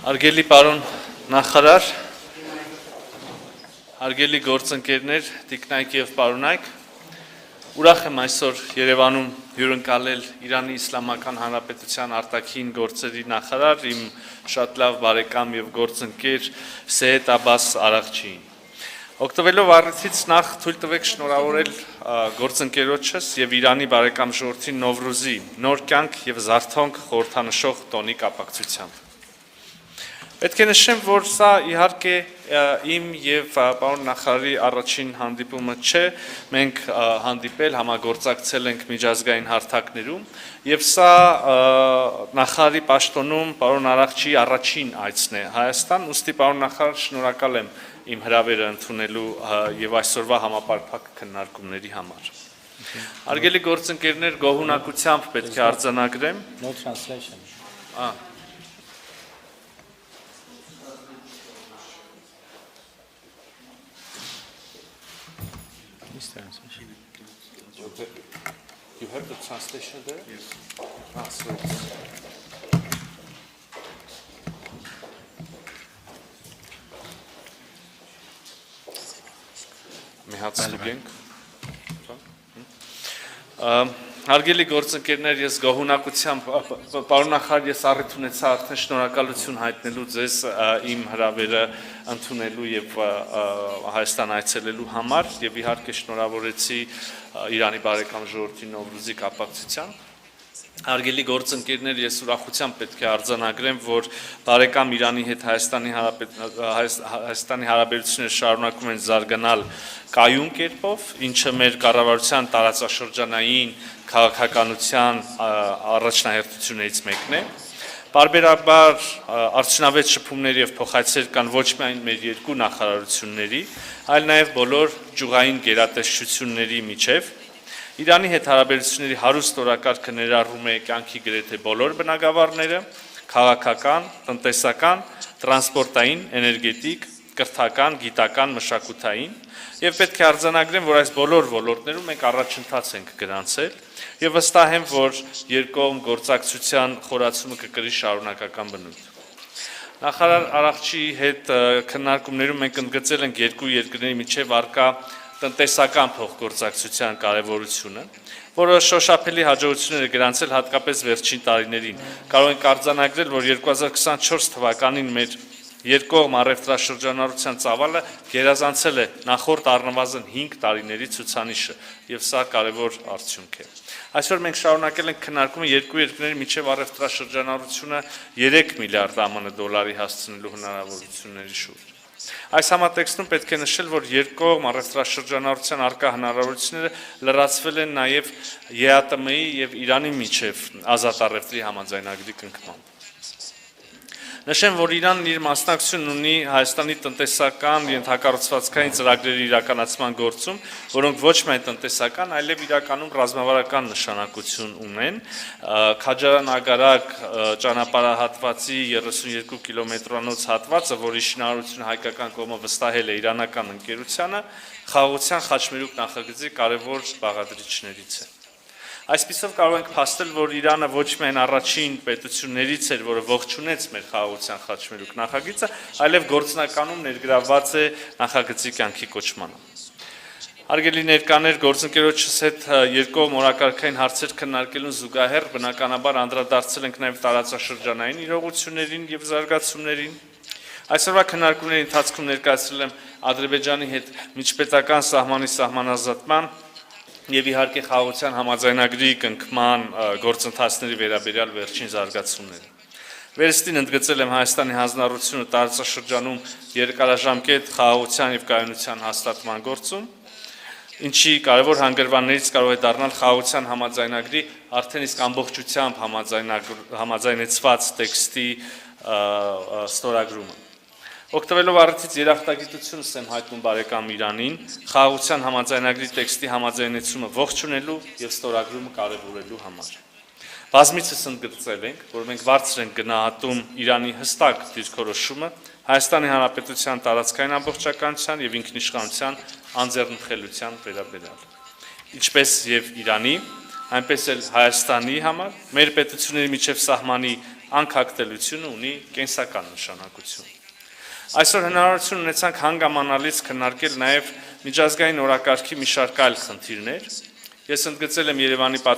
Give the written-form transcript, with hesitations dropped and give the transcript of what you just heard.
Հարգելի պարոն նախարար, հարգելի գործընկերներ, տիկնայք և պարոնայք, ուրախ եմ այսօր Երևանում հյուրընկալել Իրանի Իսլամական Հանրապետության արտաքին գործերի նախարար, իմ շատ լավ բարեկամ և գործընկեր Սեյեդ Աբբաս Արաղչիին։ Օգտվելով առիթից նախ թույլ տվեք շնորհավորել գործընկերոջս և Իրանի բարեկամ ժողովրդին Նովրուզի նոր կյանք և զարթոնք խորհրդանշող տոնի կապակցությամբ։ Պետք է նշեմ, որ սա իհարկե իմ և պարոն նախարարի առաջին հանդիպումը չէ, մենք հանդիպել, համագործակցել ենք միջազգային հարթակներում, և սա նախարարի պաշտոնում պարոն Արաղչիի առաջին այցն է Հայաստան, ուստի պարոն նախարար շնորհակալ եմ իմ հրավերը ընդունելու և այսօրվա համապարփակ քննարկումների համար։ Հարգելի գործընկերներ, գոհունակությամբ պետք է արձանագրեմ։ No translation. You have the translation there? Yes. Մի հատ ստուգենք։ Հարգելի գործընկերներ, ես գոհունակությամբ, պարոն նախարար, ես առիթ ունեցա արդեն շնորհակալություն հայտնելու ձեզ իմ հրավերը ընդունելու և Հայաստան այցելելու համար և իհարկե շնորհավորեցի Իրանի բարեկամ ժողովրդի Նովրուզի կապակցությամբ։ Հարգելի գործընկերներ, ես ուրախությամբ պետք է արձանագրեմ, որ բարեկամ Իրանի հետ Հայաստանի հարաբերությունները շարունակում են զարգանալ կայուն կերպով, ինչը մեր կառավարության տարածաշրջանային քաղաքականության առաջնահերթություններից մեկն է։ Պարբերաբար արդյունավետ շփումներ և փոխայցեր կան ոչ միայն մեր երկու նախարարությունների, այլ նաև բոլոր ճյուղային գերատեսչությունների միջև։ Իրանի հետ հարաբերությունների հարուստ օրակարգը ներառում է կյանքի գրեթե բոլոր բնագավառները՝ քաղաքական, տնտեսական, տրանսպորտային, էներգետիկ, կրթական, գիտական, մշակութային, և պետք է արձանագրեմ, որ այս բոլոր ոլորտներում մենք առաջընթաց ենք գրանցել և վստահ եմ, որ երկկողմ գործակցության խորացումը կկրի շարունակական բնույթ։ Նախարար Արաղչիի հետ քննարկումներում մենք ընդգծել ենք երկու երկրների միջև առկա տնտեսական փոխգործակցության կարևորությունը, որը շոշափելի հաջողություններ է գրանցել հատկապես վերջին տարիներին։ Կարող ենք արձանագրել, որ 2024 թվականին մեր երկկողմ առևտրաշրջանառության ծավալը գերազանցել է նախորդ առնվազն 5 տարիների ցուցանիշը, և սա կարևոր արդյունք է։ Այսօր մենք շարունակել ենք քննարկումը երկու երկրների միջև առևտրաշրջանառությունը 3 միլիարդ ԱՄՆ դոլարի հասցնելու հնարավորությունների շուրջ։ Այս համատեքստում պետք է նշել, որ երկկողմ առևտրաշրջանառության առկա հնարավորությունները լրացվել են նաև ԵԱՏՄ-ի և Իրանի միջև ազատ առևտրի համաձայնագրի կնքմամբ։ Նշեմ, որ Իրանն իր մասնակցությունն ունի Հայաստանի տնտեսական ենթակառուցվածքային ծրագրերի իրականացման գործում, որոնք ոչ միայն տնտեսական, այլև իրականում ռազմավարական նշանակություն ունեն։ Քաջարան-Ագարակ ճանապարհահատվածի 32 կիլոմետրանոց հատվածը, որի շինարարությունը հայկական կողմը վստահել է իրանական ընկերությանը, խաղաղության խաչմերուկ նախագծի կարևոր բաղադրիչներից է։ Այսպիսով կարող ենք փաստել, որ Իրանը ոչ միայն առաջին պետություններից էր, որը ողջունեց մեր խաղաղության խաչմերուկ նախագիծը, այլև գործնականում ներգրավված է նախագծի կյանքի կոչմանը։ Հարգելի ներկաներ, գործընկերոջս հետ երկկողմ օրակարգային հարցեր քննարկելուն զուգահեռ բնականաբար անդրադարձել ենք նաև տարածաշրջանային իրողություններին և զարգացումներին։ Այսօրվա քննարկումների ընթացքում ներկայացրել եմ Ադրբեջանի հետ միջպետական սահմանի սահմանազատման և իհարկե խաղաղության համաձայնագրի կնքման գործընթացների վերաբերյալ վերջին զարգացումները։ Վերստին ընդգծել եմ Հայաստանի հանձնառությունը տարածաշրջանում երկարաժամկետ խաղաղության և կայունության հաստատման գործում, ինչի կարևոր հանգրվաններից կարող է դառնալ խաղաղության համաձայնագրի արդեն իսկ ամբողջությամբ համաձայնեցված տեքստի ստորագրումը։ Օգտվելով առիթից երախտագիտությունս եմ հայտնում բարեկամ Իրանին խաղաղության համաձայնագրի տեքստի համաձայնեցումը ողջունելու և ստորագրումը կարևորելու համար։ Բազմիցս ընդգծել ենք, որ մենք բարձր ենք գնահատում Իրանի հստակ դիրքորոշումը Հայաստանի Հանրապետության տարածքային ամբողջականության և ինքնիշխանության անձեռնխելության վերաբերյալ։ Ինչպես և Իրանի, այնպես էլ Հայաստանի համար մեր պետությունների միջև սահմանի անկախտելությունը ունի կենսական նշանակություն։ Այսօր հնարավորություն ունեցանք հանգամանալից քննարկել նաև միջազգային օրակարգի մի շարք այլ խնդիրներ։ Ես ընդգծել եմ Երևանի